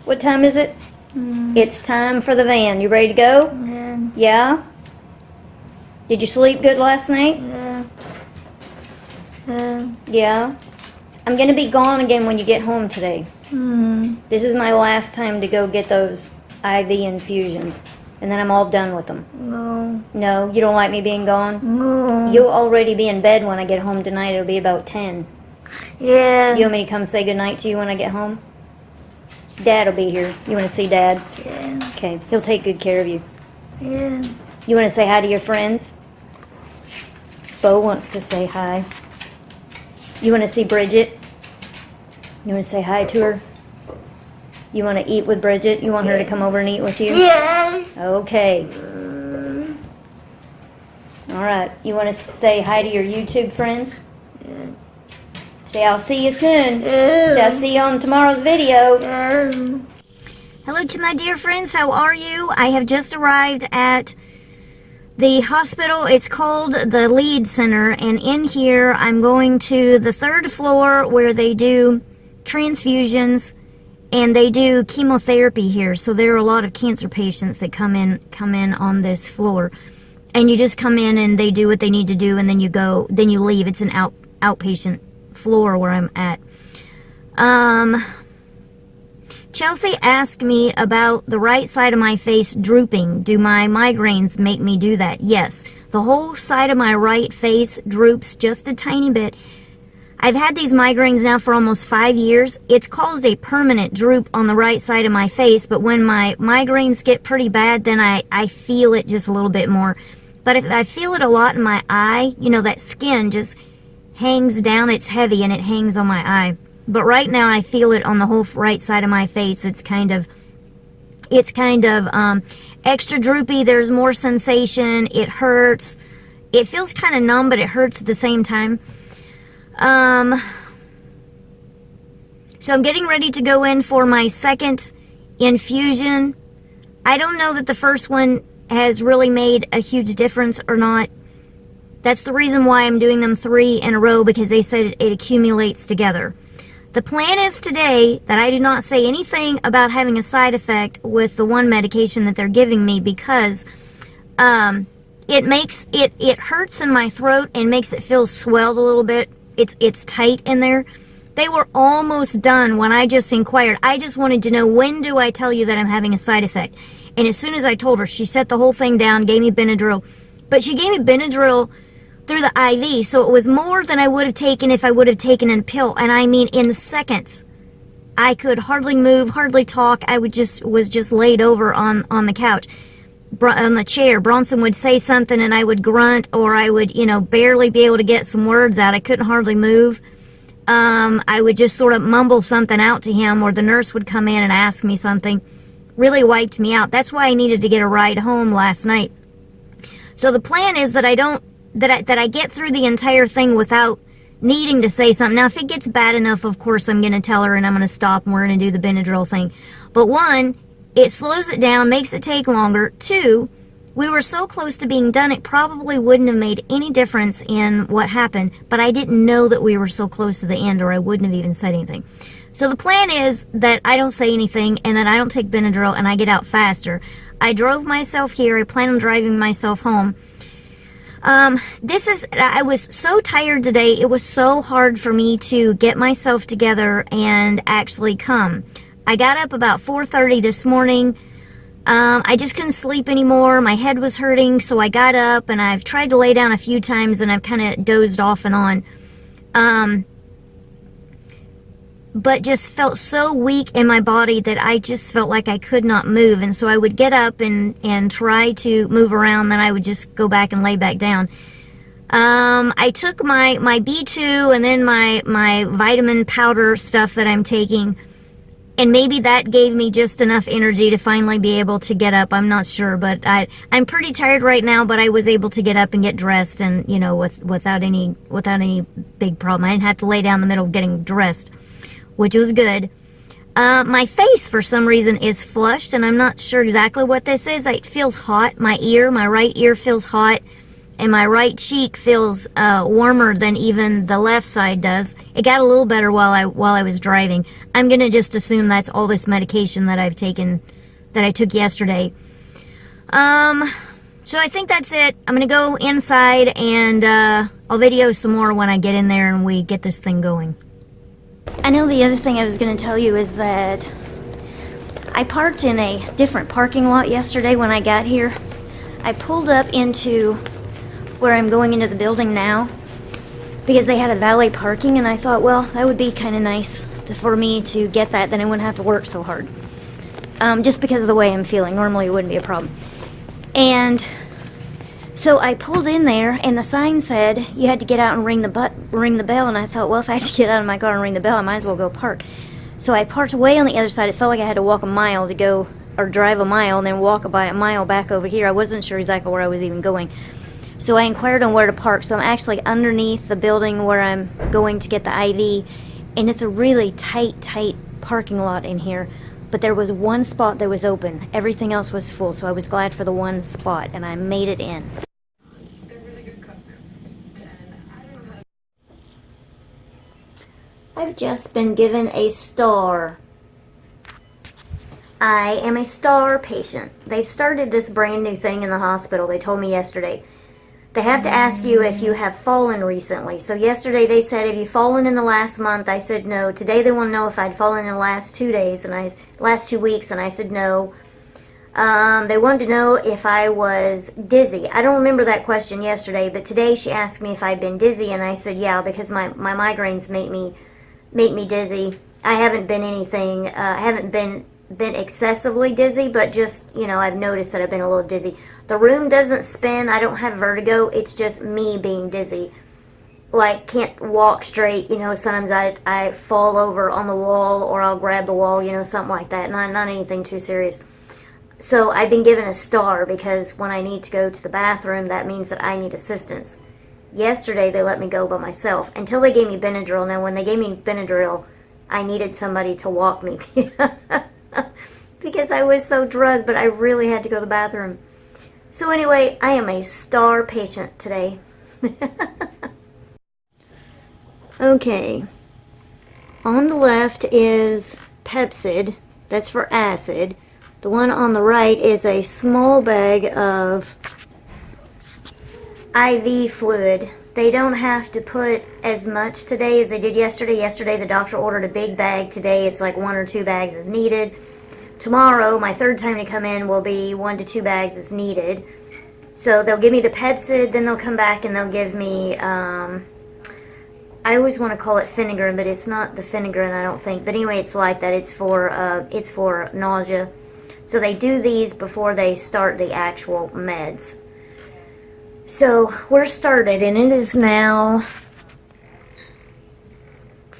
What time is it? It's time for the van. You ready to go? Yeah. Yeah? Did you sleep good last night? Yeah. Yeah. Yeah? I'm going to be gone again when you get home today. This is my last time to go get those IV infusions. And then I'm all done with them. No. No? You don't like me being gone? No. You'll already be in bed when I get home tonight. It'll be about 10. Yeah. You want me to come say goodnight to you when I get home? Dad will be here. You want to see Dad? Yeah. Okay. He'll take good care of you. Yeah. You want to say hi to your friends? Bo wants to say hi. You want to see Bridget? You want to say hi to her? You want to eat with Bridget? You want her to come over and eat with you? Yeah. Okay. All right. You want to say hi to your YouTube friends? Yeah. Say, I'll see you soon. Yeah. Say, I'll see you on tomorrow's video. Yeah. Hello to my dear friends. How are you? I have just arrived at the hospital. It's called the Lead Center. And in here, I'm going to the 3rd floor where they do transfusions. And they do chemotherapy here, so there are a lot of cancer patients that come in on this floor. And you just come in and they do what they need to do, and then you leave. It's an outpatient floor where I'm at. Chelsea asked me about the right side of my face drooping. Do my migraines make me do that? Yes. The whole side of my right face droops just a tiny bit. I've had these migraines now for almost 5 years. It's caused a permanent droop on the right side of my face, but when my migraines get pretty bad, then I feel it just a little bit more. But if I feel it a lot in my eye, you know, that skin just hangs down. It's heavy and it hangs on my eye. But right now I feel it on the whole right side of my face. It's kind of extra droopy. There's more sensation. It hurts. It feels kind of numb, but it hurts at the same time. So I'm getting ready to go in for my 2nd infusion. I don't know that the first one has really made a huge difference or not. That's the reason why I'm doing them 3 in a row, because they said it accumulates together. The plan is today that I do not say anything about having a side effect with the one medication that they're giving me, because it hurts in my throat and makes it feel swelled a little bit. It's tight in there. They were almost done when I just inquired. I just wanted to know, when do I tell you that I'm having a side effect? And as soon as I told her, she set the whole thing down, gave me Benadryl. But she gave me Benadryl through the IV, so it was more than I would have taken if I would have taken a pill. And I mean, in seconds. I could hardly move, hardly talk. I was just laid over on the couch, on the chair. Bronson would say something and I would grunt, or I would, barely be able to get some words out. I couldn't hardly move. I would just sort of mumble something out to him, or the nurse would come in and ask me something. Really wiped me out. That's why I needed to get a ride home last night. So the plan is that I get through the entire thing without needing to say something. Now, if it gets bad enough, of course, I'm going to tell her and I'm going to stop and we're going to do the Benadryl thing. But 1, it slows it down, makes it take longer. 2, we were so close to being done, it probably wouldn't have made any difference in what happened, but I didn't know that we were so close to the end, or I wouldn't have even said anything. So the plan is that I don't say anything and that I don't take Benadryl and I get out faster. I drove myself here. I plan on driving myself home. I was so tired today. It was so hard for me to get myself together and actually come. I got up about 4:30 this morning. I just couldn't sleep anymore. My head was hurting, so I got up and I've tried to lay down a few times and I've kind of dozed off and on. But just felt so weak in my body that I just felt like I could not move. And so I would get up and try to move around, then I would just go back and lay back down. I took my B2 and then my vitamin powder stuff that I'm taking, and maybe that gave me just enough energy to finally be able to get up. I'm not sure, but I'm pretty tired right now, but I was able to get up and get dressed, and without any big problem. I didn't have to lay down in the middle of getting dressed, which was good. My face, for some reason, is flushed, and I'm not sure exactly what this is. It feels hot. My right ear feels hot. and my right cheek feels warmer than even the left side does. It got a little better while I was driving. I'm gonna just assume that's all this medication that I've taken, that I took yesterday. So I think that's it. I'm gonna go inside and I'll video some more when I get in there and we get this thing going. I know the other thing I was gonna tell you is that I parked in a different parking lot yesterday when I got here. I pulled up into where I'm going into the building now because they had a valet parking, and I thought, well, that would be kind of nice for me to get that, then I wouldn't have to work so hard. Just because of the way I'm feeling. Normally it wouldn't be a problem. And so I pulled in there, and the sign said you had to get out and ring the bell, and I thought, well, if I have to get out of my car and ring the bell, I might as well go park. So I parked way on the other side. It felt like I had to walk a mile to go, or drive a mile, and then walk about a mile back over here. I wasn't sure exactly where I was even going. So I inquired on where to park. So I'm actually underneath the building where I'm going to get the IV, and it's a really tight parking lot in here. But there was one spot that was open. Everything else was full, so I was glad for the one spot, and I made it in. They're really good cooks. I've just been given a star. I am a star patient. They've started this brand new thing in the hospital. They told me yesterday. They have to ask you if you have fallen recently. So yesterday they said, have you fallen in the last month? I said no. Today they want to know if I'd fallen in the last 2 days, and last 2 weeks, and I said no. They wanted to know if I was dizzy. I don't remember that question yesterday, but today she asked me if I'd been dizzy, and I said yeah, because my migraines make me dizzy. I haven't been anything. I haven't been excessively dizzy, but just, you know, I've noticed that I've been a little dizzy. The room doesn't spin. I don't have vertigo. It's just me being dizzy. Like, can't walk straight. You know, sometimes I fall over on the wall, or I'll grab the wall, you know, something like that. Not anything too serious. So I've been given a star because when I need to go to the bathroom, that means that I need assistance. Yesterday they let me go by myself until they gave me Benadryl. Now when they gave me Benadryl, I needed somebody to walk me because I was so drugged, but I really had to go to the bathroom. So anyway, I am a star patient today. Okay. On the left is Pepsid. That's for acid. The one on the right is a small bag of IV fluid. They don't have to put as much today as they did yesterday. Yesterday the doctor ordered a big bag. Today it's like 1 or 2 bags is needed. Tomorrow, my third time to come in, will be 1 to 2 bags is needed. So they'll give me the Pepsid, then they'll come back and they'll give me, I always want to call it Finagrin, but it's not the Finagrin, I don't think. But anyway, it's like that. It's for nausea. So they do these before they start the actual meds. So we're started, and it is now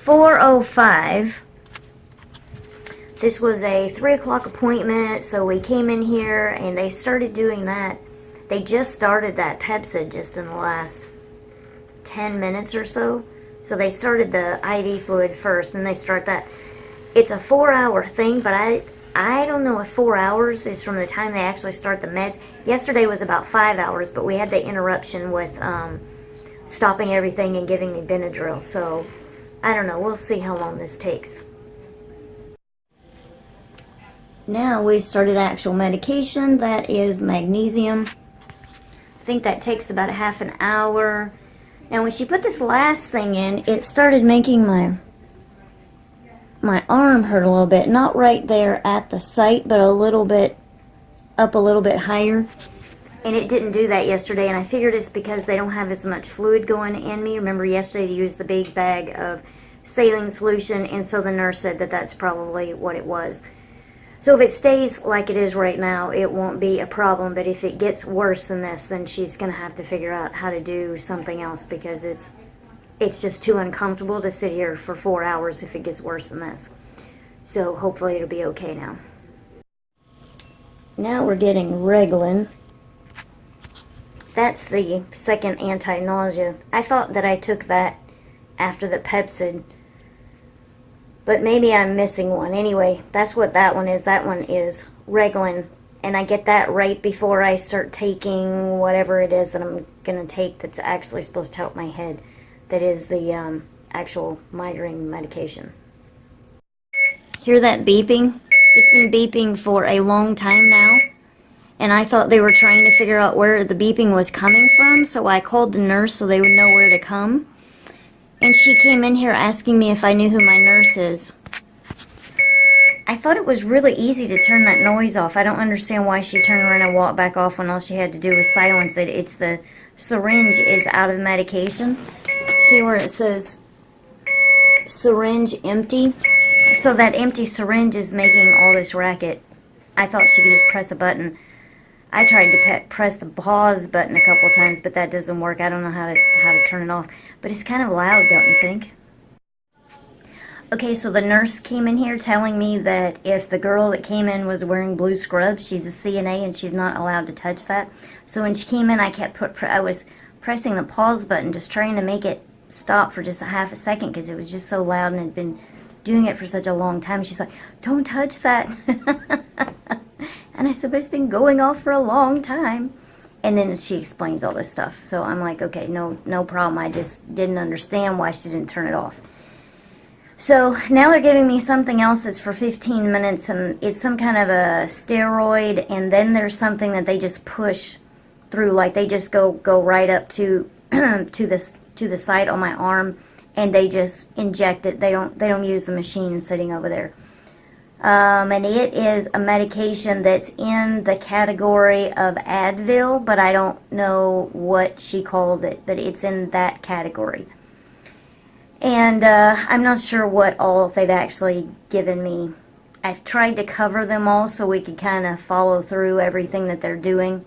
4:05. This was a 3 o'clock appointment, so we came in here and they started doing that. They just started that Pepsid just in the last 10 minutes or so. So they started the IV fluid first, and they start that. It's a 4-hour thing, but I don't know if 4 hours is from the time they actually start the meds. Yesterday was about 5 hours, but we had the interruption with stopping everything and giving me Benadryl. So I don't know. We'll see how long this takes. Now we started actual medication. That is magnesium. I think that takes about a half an hour. Now when she put this last thing in, it started making my arm hurt a little bit. Not right there at the site, but a little bit up, a little bit higher. And it didn't do that yesterday, and I figured it's because they don't have as much fluid going in me. Remember yesterday they used the big bag of saline solution, and so the nurse said that that's probably what it was. So if it stays like it is right now, it won't be a problem. But if it gets worse than this, then she's going to have to figure out how to do something else, because it's just too uncomfortable to sit here for 4 hours if it gets worse than this. So hopefully it'll be okay now. Now we're getting Reglan. That's the second anti-nausea. I thought that I took that after the Pepsid, but maybe I'm missing one. Anyway, that's what that one is. That one is Reglan, and I get that right before I start taking whatever it is that I'm going to take that's actually supposed to help my head. That is the actual migraine medication. Hear that beeping? It's been beeping for a long time now. And I thought they were trying to figure out where the beeping was coming from, so I called the nurse so they would know where to come. And she came in here asking me if I knew who my nurse is. I thought it was really easy to turn that noise off. I don't understand why she turned around and walked back off when all she had to do was silence it. It's the syringe is out of medication. See where it says syringe empty? So that empty syringe is making all this racket. I thought she could just press a button. I tried to press the pause button a couple times, but that doesn't work. I don't know how to turn it off. But it's kind of loud, don't you think? Okay, so the nurse came in here telling me that if the girl that came in was wearing blue scrubs, she's a CNA and she's not allowed to touch that. So when she came in, I was pressing the pause button, just trying to make it stop for just a half a second because it was just so loud and had been doing it for such a long time. She's like, "Don't touch that." And I said, "But it's been going off for a long time." And then she explains all this stuff. So I'm like, okay, no problem. I just didn't understand why she didn't turn it off. So now they're giving me something else that's for 15 minutes, and it's some kind of a steroid, and then there's something that they just push through, like they just go right up to to the site on my arm, and they just inject it. They don't use the machine sitting over there. And it is a medication that's in the category of Advil, but I don't know what she called it, but it's in that category. And I'm not sure what all they've actually given me. I've tried to cover them all so we could kind of follow through everything that they're doing.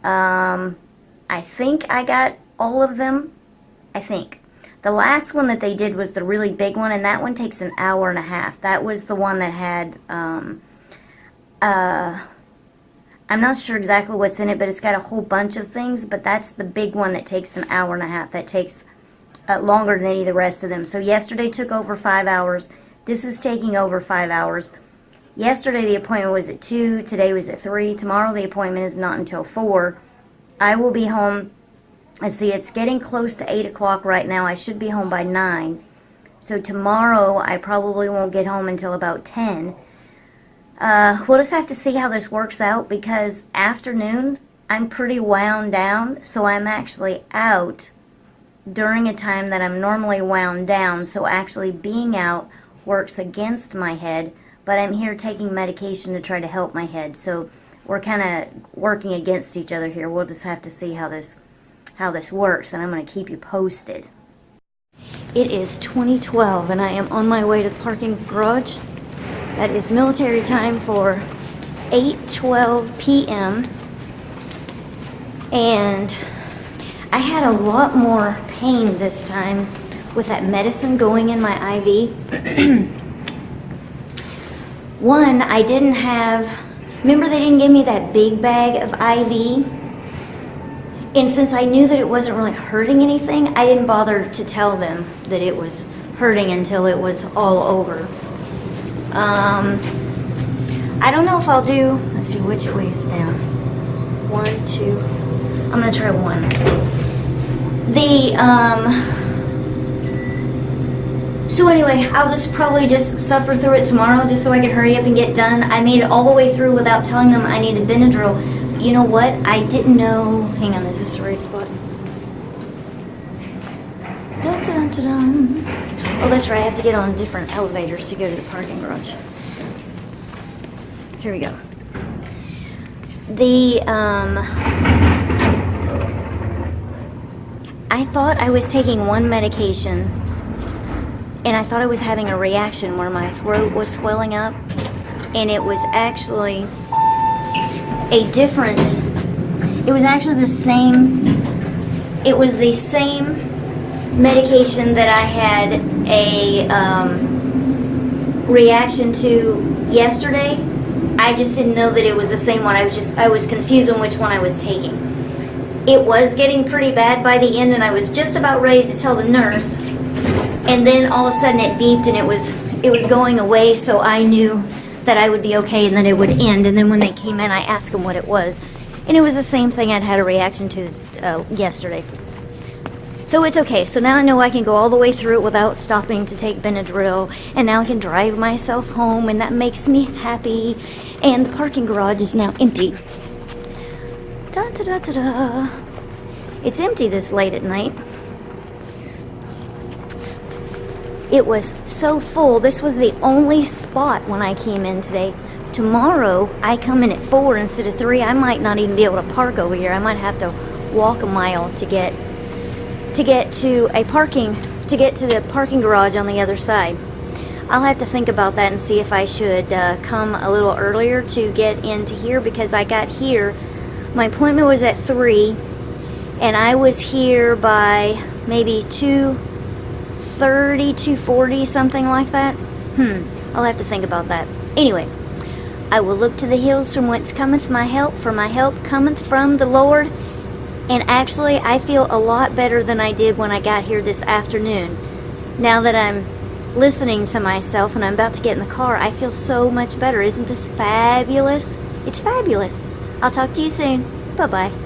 I think I got all of them. I think. The last one that they did was the really big one, and that one takes an hour and a half. That was the one that had, I'm not sure exactly what's in it, but it's got a whole bunch of things, but that's the big one that takes an hour and a half. That takes longer than any of the rest of them. So yesterday took over 5 hours. This is taking over 5 hours. Yesterday the appointment was at 2, today was at 3. Tomorrow the appointment is not until 4. I will be home. I see it's getting close to 8 o'clock right now. I should be home by 9. So tomorrow I probably won't get home until about 10. We'll just have to see how this works out, because afternoon I'm pretty wound down, so I'm actually out during a time that I'm normally wound down. So actually being out works against my head, but I'm here taking medication to try to help my head. So we're kind of working against each other here. We'll just have to see how this works, and I'm going to keep you posted. It is 2012 and I am on my way to the parking garage. That is military time for 8:12 p.m. and I had a lot more pain this time with that medicine going in my IV. One, I didn't have, remember they didn't give me that big bag of IV? And since I knew that it wasn't really hurting anything, I didn't bother to tell them that it was hurting until it was all over. I don't know if I'll do, let's see, which way is down? 1, 2, I'm gonna try 1. So anyway, I'll just probably just suffer through it tomorrow just so I can hurry up and get done. I made it all the way through without telling them I needed Benadryl. You know what? I didn't know. Hang on, is this the right spot? Dun, dun, dun, dun. Oh, that's right. I have to get on different elevators to go to the parking garage. Here we go. I thought I was taking one medication, and I thought I was having a reaction where my throat was swelling up, and it was actually it was actually the same, it was the same medication that I had a reaction to yesterday. I just didn't know that it was the same one. I was confused on which one I was taking. It was getting pretty bad by the end, and I was just about ready to tell the nurse, and then all of a sudden it beeped and it was going away, so I knew that I would be okay and then it would end. And then when they came in, I asked them what it was. And it was the same thing I'd had a reaction to yesterday. So it's okay. So now I know I can go all the way through it without stopping to take Benadryl. And now I can drive myself home, and that makes me happy. And the parking garage is now empty. Da da da da da. It's empty this late at night. It was so full. This was the only spot when I came in today. Tomorrow, I come in at 4 instead of 3. I might not even be able to park over here. I might have to walk a mile to get to the parking garage on the other side. I'll have to think about that and see if I should come a little earlier to get into here, because I got here. My appointment was at 3, and I was here by maybe 2:30, 2:40, something like that. I'll have to think about that. Anyway, I will look to the hills from whence cometh my help, for my help cometh from the Lord. And actually, I feel a lot better than I did when I got here this afternoon. Now that I'm listening to myself and I'm about to get in the car, I feel so much better. Isn't this fabulous? It's fabulous. I'll talk to you soon. Bye-bye.